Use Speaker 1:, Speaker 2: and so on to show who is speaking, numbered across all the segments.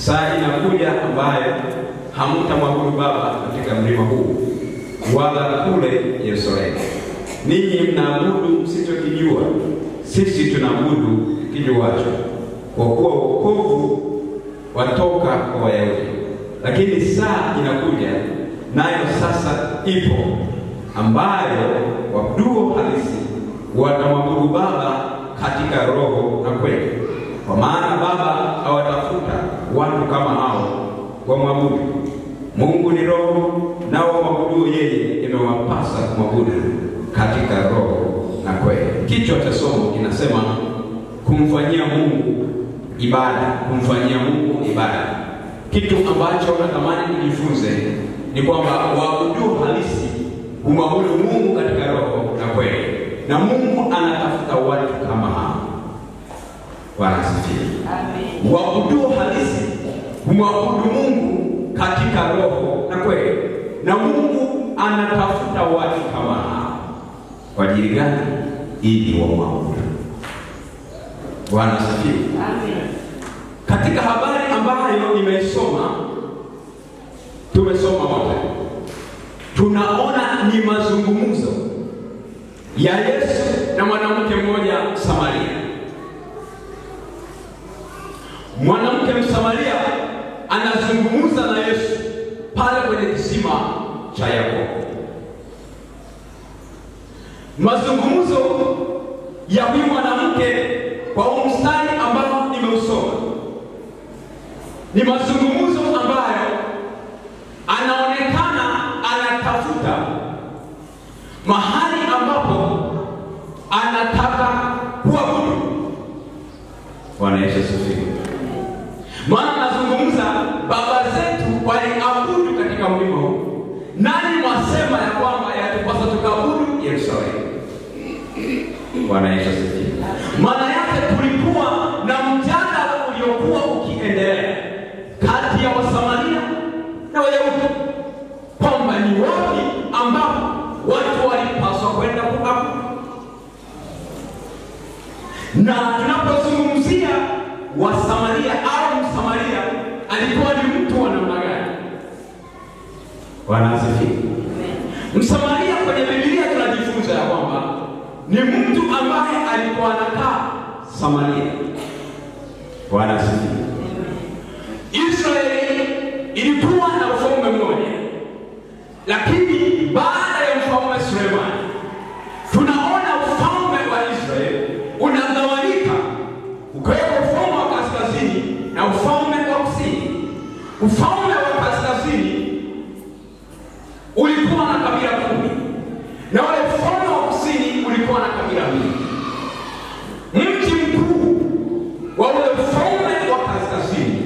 Speaker 1: Saa inakuja ambayo hamtamwabudu Baba katika mlima huu wala kule Yerusalemu. Ninyi mnaabudu msichokijua, sisi tunaabudu kijuacho, kwa kuwa wokovu watoka kwa Wayahudi. Lakini saa inakuja, nayo sasa ipo, ambayo waabuduo halisi watamwabudu Baba katika roho na kweli. Kwa maana Baba hawatafuta watu kama hao wamwabudu. Mungu ni roho, nao wamwabuduo yeye imewapasa kumwabudu katika roho na kweli. Kichwa cha somo kinasema kumfanyia Mungu ibada. Kumfanyia Mungu ibada. Kitu ambacho natamani nijifunze ni kwamba waabuduo halisi humwabudu Mungu katika roho na kweli, na Mungu anatafuta watu kama hao. Bwana asifiwe. Amen. Waabuduo halisi humwabudu Mungu katika roho na kweli, na Mungu anatafuta watu kama hao. Kwa ajili gani? Ili wamwabudu. Bwana asifiwe. Amen. Katika habari ambayo nimeisoma, tumesoma wote, tunaona ni mazungumzo ya Yesu na mwanamke mmoja Samaria. Mwanamke Msamaria anazungumza na Yesu pale kwenye kisima cha Yakobo. Mazungumzo ya huyu mwanamke kwa mstari ambao nimeusoma ni mazungumzo ambayo anaonekana anatafuta mahali ambapo anataka kuabudu. Bwana Yesu asifiwe. Maana nazungumza baba zetu waliabudu katika mlima huu. Nani mwasema ya kwamba yatupasa tukaabudu Yerusalemu? Bwana Yesu asifiwe. Maana yake tulikuwa na mjadala uliokuwa ukiendelea kati ya Wasamaria na Wayahudi kwamba ni wapi ambapo watu walipaswa kwenda kuabudu. Na tunapozungumzia Wasamaria au Msamaria, alikuwa ni mtu wa namna gani? Bwana asifiwe. Msamaria kwenye Biblia tunajifunza ya kwamba ni mtu ambaye alikuwa anakaa Samaria. Bwana asifiwe. Israeli ilikuwa na ufalme mmoja, lakini baada ya mfalme Sulemani tunaona ufalme wa Israeli unagawanyika, ukawepo ufalme wa kaskazini na ufalme wa kusini. Ufalme wa kaskazini ulikuwa na kabila 10, na ule ufalme wa kusini ulikuwa na kabila 2. Mji mkuu wa ule ufalme wa kaskazini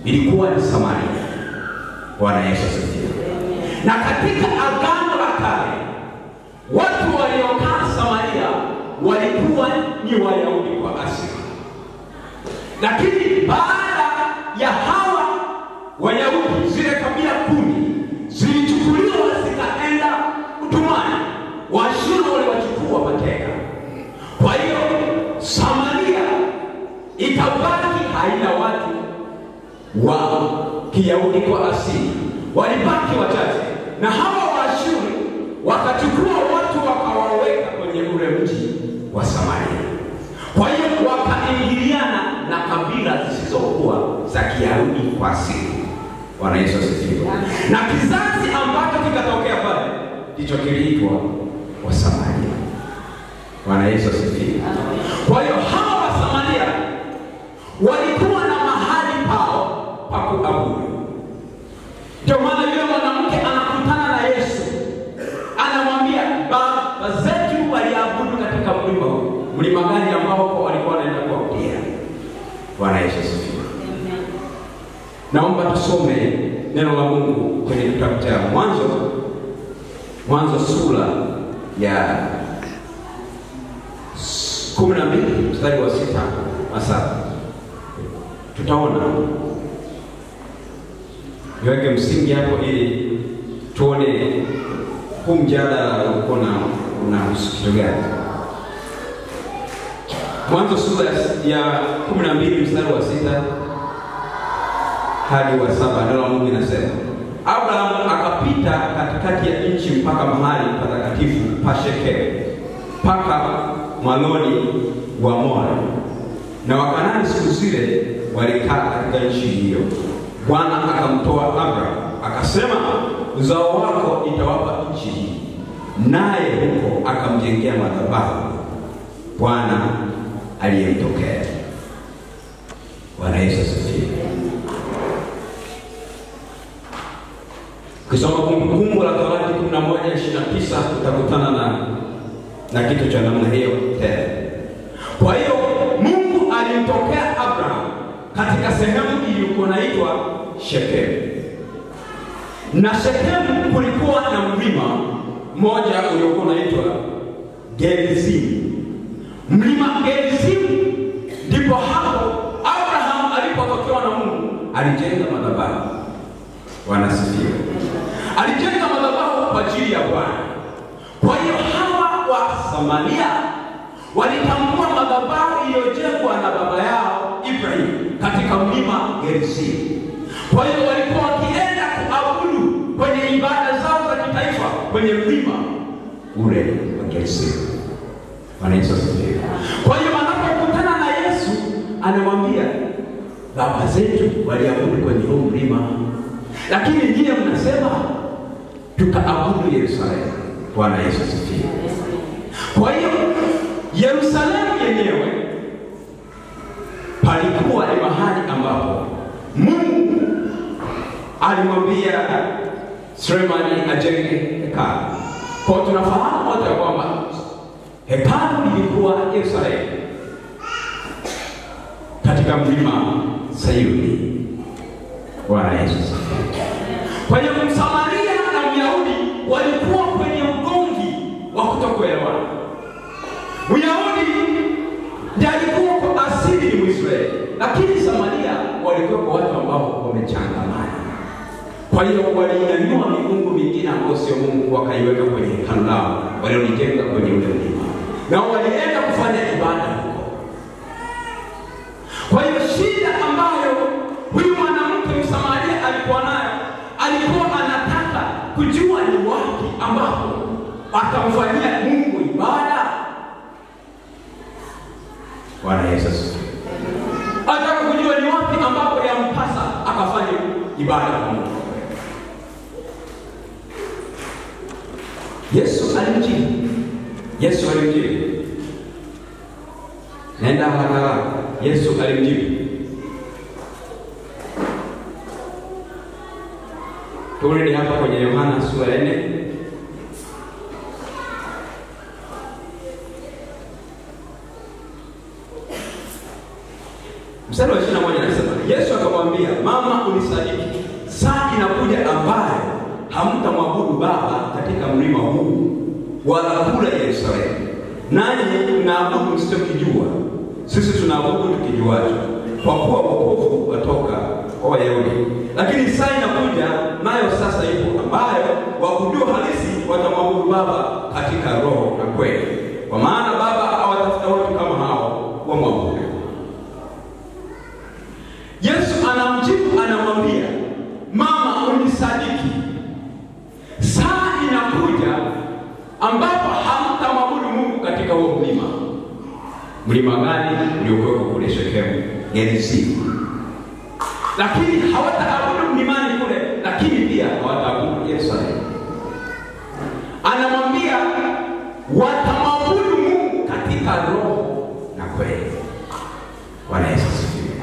Speaker 1: ilikuwa ni Samaria. Bwana Yesu asifiwe. Na katika Agano la Kale watu waliokaa Samaria walikuwa ni Wayahudi kwa asili, lakini baada ya hawa Wayahudi zile kabila 10 zilichukuliwa zikaenda utumwani. Waashuru waliwachukua mateka. Kwa hiyo Samaria ikabaki haina watu wa Kiyahudi kwa asili, walibaki wachache, na hawa Waashuru wakachukua watu wakawaweka kwenye ule mji wa Samaria. Kwa hiyo wakaingiliana na kabila zisizokuwa za Kiyahudi kwa asili. Bwana Yesu asifiwe. Na kizazi ambacho kikatokea pale ndicho kiliitwa Wasamaria. Bwana Yesu asifiwe. Kwa hiyo hawa Wasamaria walikuwa na mahali pao pa kuabudu. Ndio maana yule mwanamke anakutana na Yesu, anamwambia baba zetu waliabudu katika mlima huu. Mlima gani ambao walikuwa wanaenda kuabudia? Bwana Yesu asifiwe. Naomba tusome neno la Mungu kwenye kitabu cha Mwanzo sura ya 12 mstari wa 6 na 7. Tutaona, niweke msingi hapo ili tuone huu mjadala unahusu kitu gani. Mwanzo sura ya 12 mstari wa 6 hadi wa 7, neno la Mungu linasema, Abraham akapita katikati ya nchi mpaka mahali patakatifu pa Shekemu, mpaka Maloni wa More. Na Wakanaani siku zile walikaa katika nchi hiyo. Bwana akamtoa Abraham, akasema, uzao wako itawapa nchi hii. Naye huko akamjengea madhabahu Bwana aliyemtokea. Bwana Yesu asifiwe. Kusoma Kumbukumbu la Torati 11:29 utakutana na kitu cha namna hiyo tena. Kwa hiyo Mungu alimtokea Abraham katika sehemu iliyokuwa inaitwa Shekemu. Na Shekemu kulikuwa na mlima mmoja uliokuwa unaitwa Gerizim. Mlima Gerizim ndipo hapo Abraham alipotokewa na Mungu alijenga madhabahu. Bwana asifiwe. Alijenga madhabahu kwa ajili ya Bwana. Kwa hiyo hawa wa Samaria walitambua madhabahu iliyojengwa na baba yao Ibrahim katika mlima Gerizim. Kwa hiyo walikuwa wakienda kuabudu kwenye ibada zao za kitaifa kwenye mlima ule wa Gerizim. Bwana Yesu asifiwe. Kwa hiyo anapokutana na Yesu anamwambia, baba zetu waliabudu kwenye huo mlima, lakini nyinyi mnasema tukaabudu Yerusalemu. Bwana Yesu asifiwe. Kwa hiyo Yerusalemu yenyewe palikuwa ni mahali ambapo Mungu alimwambia Sulemani ajenge hekalu. Kwa tunafahamu wote kwamba hekalu lilikuwa Yerusalemu katika mlima Sayuni. Bwana Yesu asifiwe. Kwa hiyo Msamaria na Myahudi walikuwa kwenye ugomvi wa kutokuelewana. Myahudi ndiye alikuwa kwa asili ni Mwisraeli, lakini Samaria walikuwa kwa watu ambao wamechangamana. Kwa hiyo waliinua miungu mingine ambayo sio Mungu wakaiweka kwenye hekalu lao waliolijenga kwenye ule mlima. Na walienda kufanya ibada huko. Kwa hiyo shida ambayo huyu mwanamke Msamaria alikuwa nayo, alikuwa anataka kujua ni wapi ambapo atamfanyia Mungu ibada. Bwana Yesu asifiwe. Anataka kujua ni wapi ambapo yampasa akafanya ibada kwa Mungu. Yesu alimjibu. Nenda haraka. Yesu alimjibu. Turudi hapa kwenye Yohana sura ya 4. Mstari wa 21 anasema, Yesu akamwambia, mama unisadiki, saa inakuja ambayo hamtamwabudu Baba katika mlima huu wala kule Yerusalemu. Nanyi mnaabudu msichokijua, sisi tunaabudu tukijuacho, kwa kuwa wokovu watoka kwa Wayahudi. Lakini saa inakuja, nayo sasa ipo, ambayo waabudu halisi watamwabudu Baba katika roho na kweli, kwa maana Baba hawatafuta watu kama hao wamwabudu. Yesu anamjibu, anamwambia, mama unisadiki, saa inakuja ambapo hamtamwabudu Mungu katika huo mlima. Mlima gani? Uliokuwa kule Shekemu, Gerizim. Lakini hawataabudu mlimani kule, lakini pia hawataabudu Yerusalemu. Anamwambia watamwabudu Mungu katika roho na kweli. Bwana Yesu asifiwe.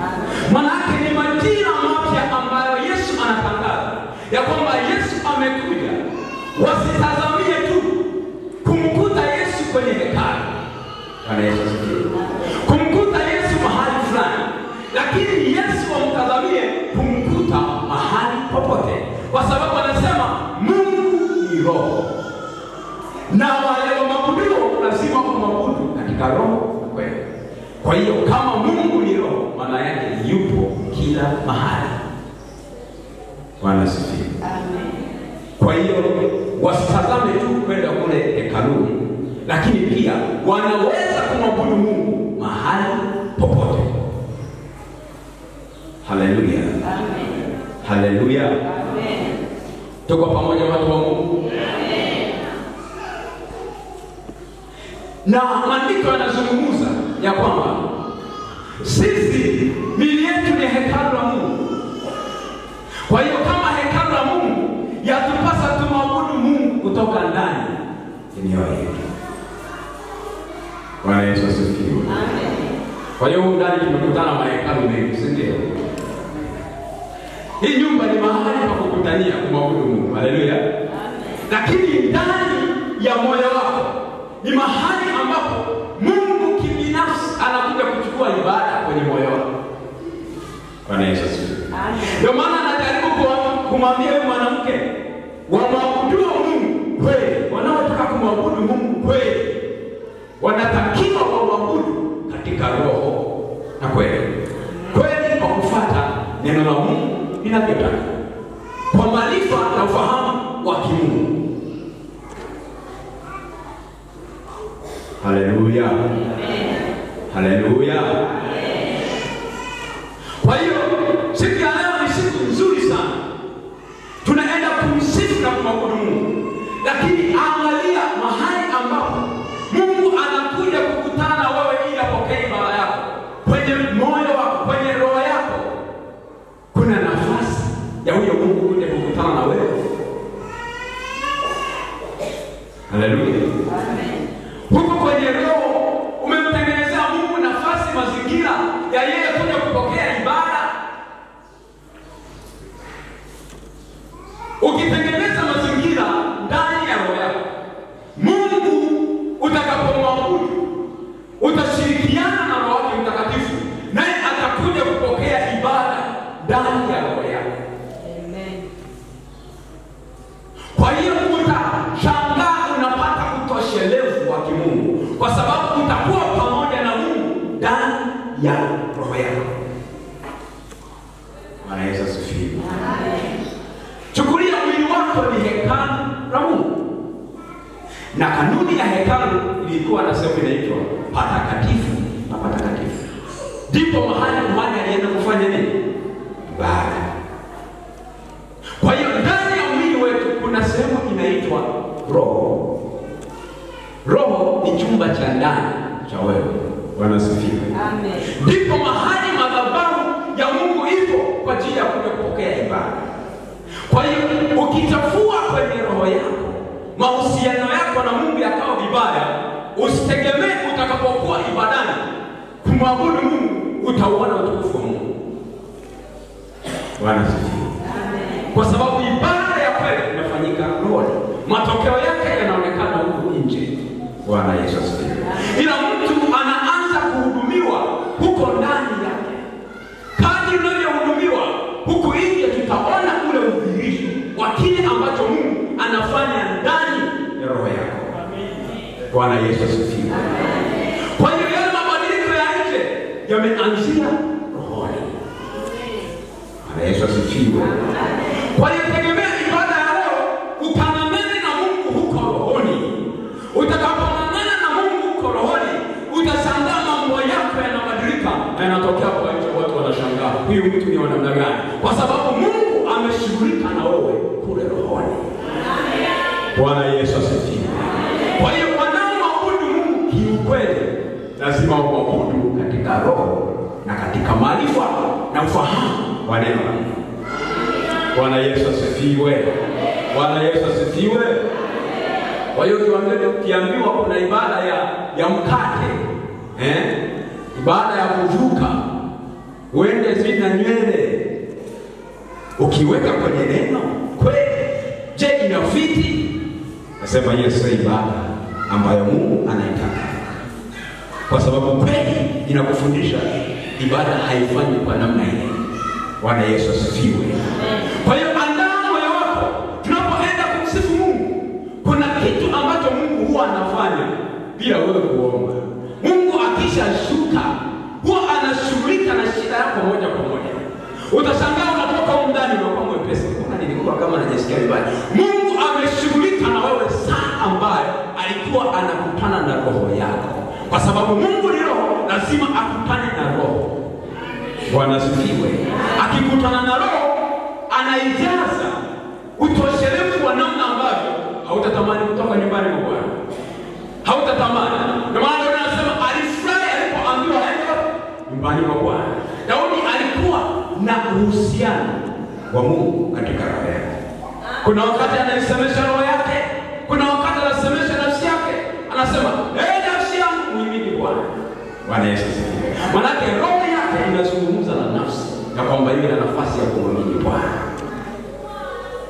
Speaker 1: Maana ni majira mapya ambayo Yesu anatangaza ya kwamba Yesu amekuja. Wasitazamie tu kumkuta Yesu kwenye hekalu. Bwana Yesu asifiwe. Kumkuta Yesu mahali fulani, lakini Yesu wamtazamie kumkuta mahali popote, kwa sababu anasema Mungu ni roho, na wale wamwabudu lazima kumwabudu katika roho na kweli. Kwa hiyo kama Mungu ni roho, maana yake yupo kila mahali. Bwana asifiwe. Amen. Kwa hiyo wasitazame tu kwenda kule hekaluni, lakini pia wanaweza kumwabudu Mungu mahali popote. Haleluya. Amen. Haleluya. Amen. Tuko pamoja watu wa Mungu. Amen. Na maandiko yanazungumza ya kwamba sisi miili yetu ni hekalu la Mungu. Kwa hiyo kama hekalu la Mungu, yatupasa tumwabudu Mungu kutoka ndani ya mioyo yetu. Bwana Yesu asifiwe. Amen. Kwa hiyo ndani tumekutana mahekalu mengi, si ndio? Hii nyumba ni mahali pa kukutania kumwabudu Mungu. Haleluya. Amen. Lakini ndani ya moyo wako ni mahali ambapo Mungu kibinafsi anakuja kuchukua ibada kwenye moyo wako. Bwana Yesu asifiwe. Amen. Ndio maana anajaribu kumwambia yule mwanamke, wamwabudu Mungu kweli, wanaotaka kumwabudu Mungu kweli wanatakiwa wamwabudu katika roho na kweli. Kweli kwa kufuata neno la Mungu linavyotaka, kwa maarifa na ufahamu wa kimungu. Haleluya. Amen. Haleluya. Amen. Kwa hiyo siku ya leo ni siku nzuri sana. Tunaenda kumsifu na kumwabudu Mungu. Lakini angalia mahali ambapo Mungu anakuja kukutana na wewe ili apokee ibada yako. Kwenye moyo wako, kwenye roho yako, kuna nafasi ya huyo Mungu kuja kukutana na wewe. Haleluya. Amen. Huko kwenye roho umemtengenezea Mungu nafasi, mazingira ya yeye kuja kupokea ibada. Ukitengeneza mazingira ndani ya roho yako, Mungu utakapomwabudu utashirikiana na Roho wake Mtakatifu, naye atakuja kupokea ibada ndani ya roho yako. Amen. Kwa hiyo utashangaa unapata utoshelevu wa kimungu, kwa sababu utakuwa pamoja na Mungu ndani ya roho yako. Bwana Yesu asifiwe. Amen. Chukulia mwili wako ni hekalu la Mungu. Na kanuni ya hekalu ilikuwa na sehemu inaitwa patakatifu na patakatifu. Ndipo mahali mmoja alienda kufanya nini? Ibada. Kwa hiyo ndani ya mwili wetu kuna sehemu inaitwa roho. Roho ni chumba cha ndani cha wewe. Bwana asifiwe. Amen. Ndipo mahali madhabahu ya Mungu ipo kwa ajili ya kuja kupokea ibada. Kwa hiyo ukichafua kwenye roho yako, mahusiano yako na Mungu yakawa vibaya, usitegemee utakapokuwa ibadani kumwabudu Mungu utauona utukufu wa Mungu. Bwana asifiwe. Amen. Kwa sababu ibada ya kweli inafanyika rohoni, matokeo yake yanaonekana huko nje. Bwana Yesu asifiwe. Ila mtu anaanza kuhudumiwa huko ndani yake. Kadri unavyohudumiwa huko nje, tutaona ule udhihirisho wa kile ambacho Mungu anafanya ndani ya roho yako. Bwana Yesu asifiwe. Kwa hiyo yale mabadiliko ya nje yameanzia rohoni. Bwana Yesu asifiwe. Kwa hiyo tegemea ibada ya leo ukanamane na Mungu huko rohoni. Utakapomana na Mungu huko rohoni, utashangaa mambo yako yanabadilika na yanatokea kwa nje. Watu wanashangaa, huyu mtu ni wa namna gani? Kwa sababu Mungu ameshughulika na wewe kule rohoni. Bwana Yesu asifiwe. Kwa hiyo wanaomwabudu Mungu kiukweli lazima wamwabudu katika roho na katika maarifa na ufahamu wa neno la Mungu. Bwana Yesu asifiwe. Bwana Yesu asifiwe. Kwa hiyo ukiambiwa kuna ibada ya mkate, ibada ya kuvuka, uende zina nywele, ukiweka kwenye neno kweli, je, inafiti? Nasema Yesu ibada ambayo Mungu anaitaka. Kwa sababu kweli inakufundisha ibada haifanywi kwa namna ile. Bwana Yesu asifiwe. Kwa hiyo andaa moyo wako tunapoenda kumsifu Mungu. Kuna kitu ambacho Mungu huwa anafanya bila wewe kuomba. Mungu akishashuka huwa anashughulika na shida yako moja kwa moja. Utashangaa unatoka huko ndani unakuwa mwepesi. Kuna nilikuwa kama najisikia vibaya. Mungu ameshughulika na wewe saa ambayo alikuwa anakutana na roho yako. Kwa sababu Mungu ni roho, lazima akutane na roho. Bwana asifiwe. Akikutana na roho anaijaza utoshelevu wa namna ambavyo hautatamani kutoka nyumbani mwa Bwana. Hautatamani. Ndio maana anasema alifurahi alipoambiwa aende nyumbani mwa Bwana. Daudi alikuwa na uhusiano wa Mungu katika roho yake. Kuna wakati anaisemesha roho yake, kuna wakati anasemesha nafsi yake. Anasema, nafsi yangu muhimidi Bwana." Bwana Yesu asifiwe. Maana roho yake inazungumza na nafsi ya kwamba iwe na nafasi ya kumhimidi Bwana.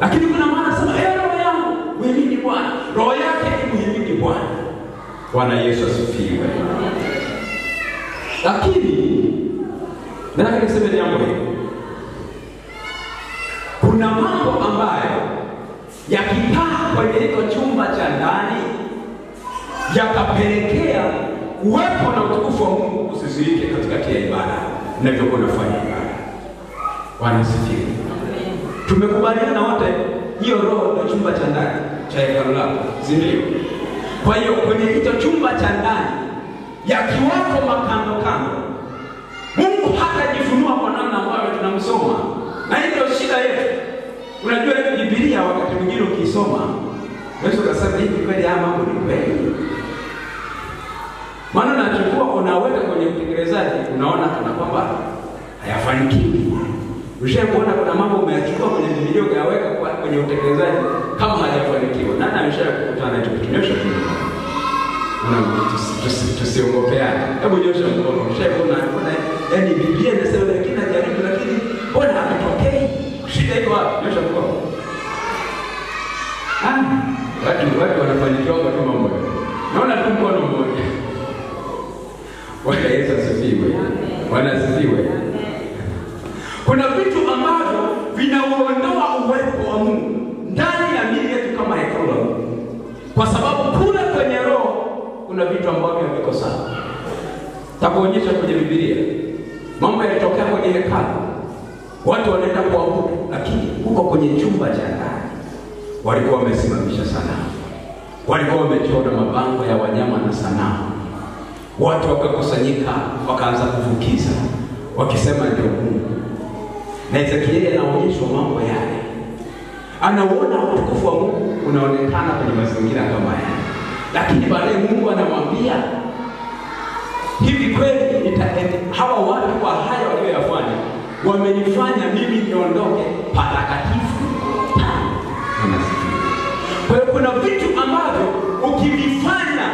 Speaker 1: Lakini kuna maana anasema, roho yangu muhimidi Bwana. Roho yake imuhimidi Bwana. Bwana Yesu asifiwe. Lakini nataka niseme jambo hili. Kuna mambo ambayo yakikaa kwenye hilo chumba cha ndani yakapelekea uwepo na utukufu wa Mungu usizirike katika ibada unavyokuwa unafanya ibada. Bwana asifiwe. Tumekubaliana wote hiyo roho ndio chumba cha ndani cha hekalu lako, si ndio? Kwa hiyo kwenye hicho chumba cha ndani yakiwako makando kando, Mungu hatajifunua kwa namna ambayo tunamsoma. Na hiyo shida yetu. Unajua Biblia wakati mwingine ukisoma, unaweza kusema hivi kweli ama mambo ni kweli. Maana unachukua unaweka kwenye utekelezaji, unaona kana kwamba hayafanikiwi. Ushaona kuna mambo umeyachukua kwenye Biblia ukaweka kwenye utekelezaji kama hayafanikiwa. Nani ameshakukutana nacho kinyosha kidogo? Tusiongopeane. Hebu nyosha mkono. Ushaona yani Biblia inasema lakini najaribu lakini mbona hakitokei? Shida iko wapi? Nyosha mkono. Watu wanafanikiwa kwa mambo. Naona tu mkono mmoja. Bwana Yesu asifiwe. Bwana asifiwe. Kuna vitu ambavyo vinauondoa uwepo wa Mungu ndani ya miili yetu kama hekalu la Mungu. Kwa sababu kule kwenye roho kuna vitu ambavyo haviko sawa. Takuonyesha kwenye Biblia. Mambo yalitokea kwenye hekalu. Watu wanaenda kuabudu, lakini huko kwenye chumba cha ndani walikuwa wamesimamisha sanamu. Walikuwa wamechora mabango ya wanyama na sanamu. Watu wakakusanyika, wakaanza kufukiza, wakisema ndio Mungu. Na Ezekieli anaonyeshwa mambo yale. Anaona utukufu wa Mungu unaonekana kwenye mazingira kama haya. Lakini baadaye Mungu anamwambia, hivi kweli hawa watu kwa haya walioyafanya wamenifanya mimi niondoke patakatifu? Kwa hiyo kuna vitu ambavyo ukivifanya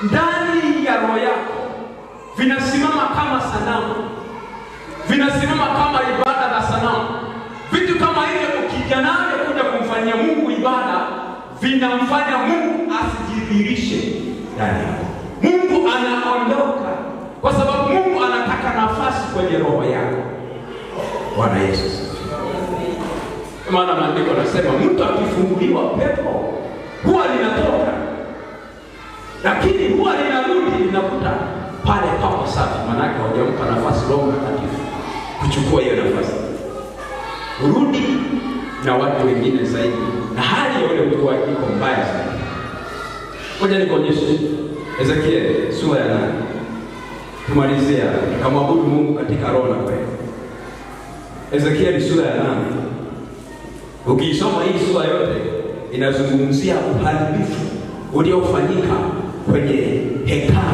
Speaker 1: ndani ya roho yako vinasimama kama sanamu, vinasimama kama ibada za sanamu. Vitu kama hivyo ukija navyo kuja kumfanyia Mungu ibada, vinamfanya Mungu asijidhihirishe ndani yako. Mungu anaondoka kwa sababu Mungu anataka nafasi kwenye roho yako. Bwana Yesu. Maana maandiko yanasema mtu akifunguliwa pepo huwa linatoka, lakini huwa linarudi linakuta pale papo safi. Maana yake hajampa nafasi Roho Mtakatifu kuchukua hiyo nafasi, urudi na watu wengine zaidi, na hali ya ule mtu iko mbaya zaidi. Ngoja nikuonyeshe Ezekieli sura ya 8. Tumalizia tukamwabudu Mungu katika roho na kweli. Ezekieli sura ya 8. Ukisoma hii sura yote inazungumzia uharibifu uliofanyika kwenye hekalu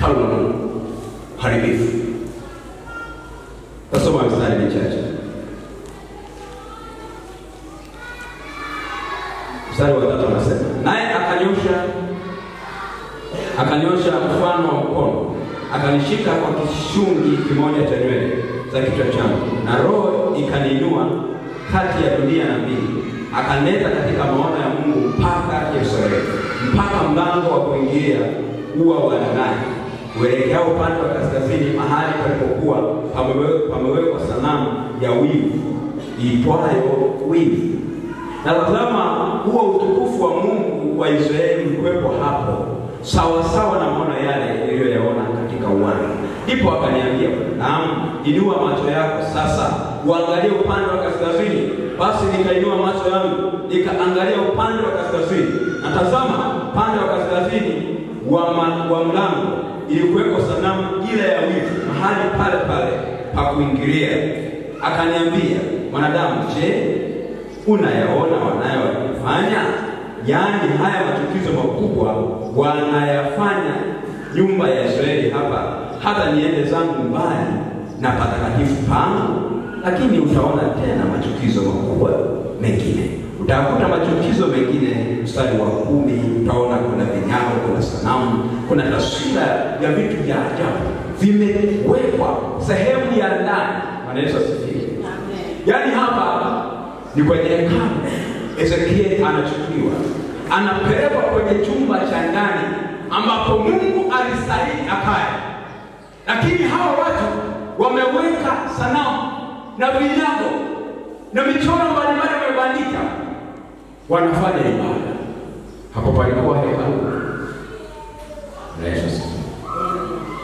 Speaker 1: la Mungu. Uharibifu. Tasoma mstari mchache. Mstari wa 3 anasema, naye akanyosha mfano wa mkono, akanishika kwa kishungi kimoja cha nywele za kichwa changu, na roho ikaniinua kati ya dunia na mbingu, akanileta katika maono ya Mungu mpaka Yerusalemu, mpaka mlango wa kuingia ua wa ndani uelekea upande wa kaskazini, mahali palipokuwa pamewekwa sanamu ya wivu iitwayo wivu. Na tazama, huo utukufu wa Mungu wa Israeli ulikuwepo hapo, sawa sawa na maono yale niliyoyaona katika uwanda. Ndipo akaniambia, naam, inua macho yako sasa uangalie upande wa kaskazini. Basi nikainua macho yangu nikaangalia upande wa kaskazini, na tazama, upande wa kaskazini wa mlango ilikuweko sanamu ile ya wivu mahali pale pale pa kuingilia. Akaniambia, mwanadamu, je, unayaona wanayofanya? Yaani haya machukizo makubwa wanayafanya nyumba ya Israeli hapa, hata niende zangu mbali na patakatifu pangu. Lakini utaona tena machukizo makubwa mengine. Utakuta machukizo mengine mstari wa 10, utaona kuna vinyago, kuna sanamu, kuna taswira ya vitu vya ajabu vimewekwa sehemu ya ndani. Bwana Yesu asifiwe. Amen. Yaani hapa ni kwenye hekalu. Ezekiel anachukuliwa, anapelekwa kwenye chumba cha ndani ambapo Mungu alistahili akae. Lakini hawa watu wameweka sanamu na vinyago na michoro mbalimbali wamebandika, wanafanya ibada. Hapo palikuwa hekalu.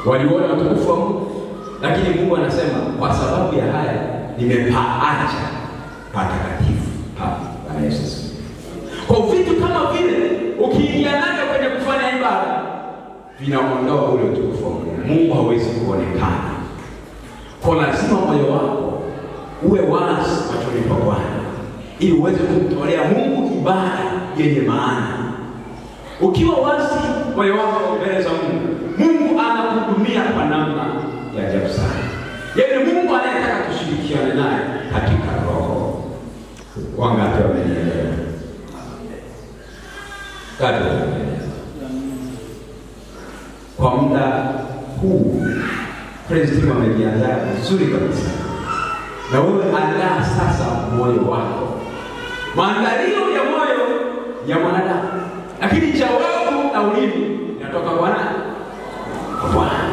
Speaker 1: Waliona utukufu wa Mungu, lakini Mungu anasema kwa sababu ya haya nimepaacha patakatifu hapa. Bwana Yesu. Kwa vitu kama vile ukiingia nayo kwenye kufanya ibada vinaondoa ule utukufu wa Mungu. Mungu hawezi kuonekana. Kwa lazima moyo wako uwe wazi machoni pa Bwana ili uweze kumtolea Mungu ibada yenye maana. Ukiwa wazi moyo wako mbele za Mungu, Mungu anakuhudumia kwa namna ya ajabu sana. Yeye Mungu anayetaka kushirikiana naye katika roho. Wangapi wamenielewa? Kwa muda huu President amejiandaa vizuri kabisa. Na wewe andaa sasa moyo wako. Maandalio ya moyo ya mwanadamu, lakini jawabu na ulimi inatoka kwa nani? Kwa Bwana.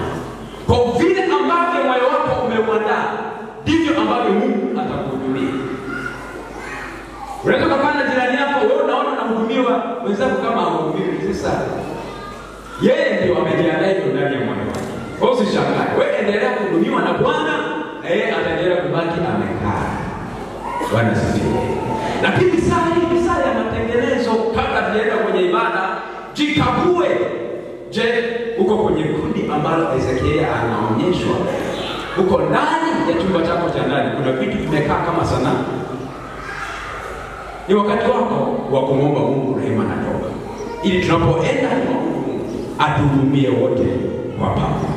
Speaker 1: Kwa vile ambavyo moyo wako umeuandaa, ndivyo ambavyo Mungu atakuhudumia. Unaweza kupanda jirani yako, wewe unaona unahudumiwa, wenzako kama hudumiwi. Sasa yeye ndio amejiandaa hivyo ndani ya moyo wako. Kwa hiyo usishangae, wewe endelea kuhudumiwa na Bwana, na yeye ataendelea kubaki amekaa. Bwana asifiwe. Lakini saa hii, saa ya matengenezo, kabla tujaenda kwenye ibada, jikague. Je, uko kwenye kundi ambalo Ezekiel anaonyeshwa? Uko ndani ya chumba chako cha ndani, kuna vitu vimekaa kama sanamu. Ni wakati wako wa kumwomba Mungu rehema na toba, ili tunapoenda kwa Mungu atuhudumie wote kwa pamoja.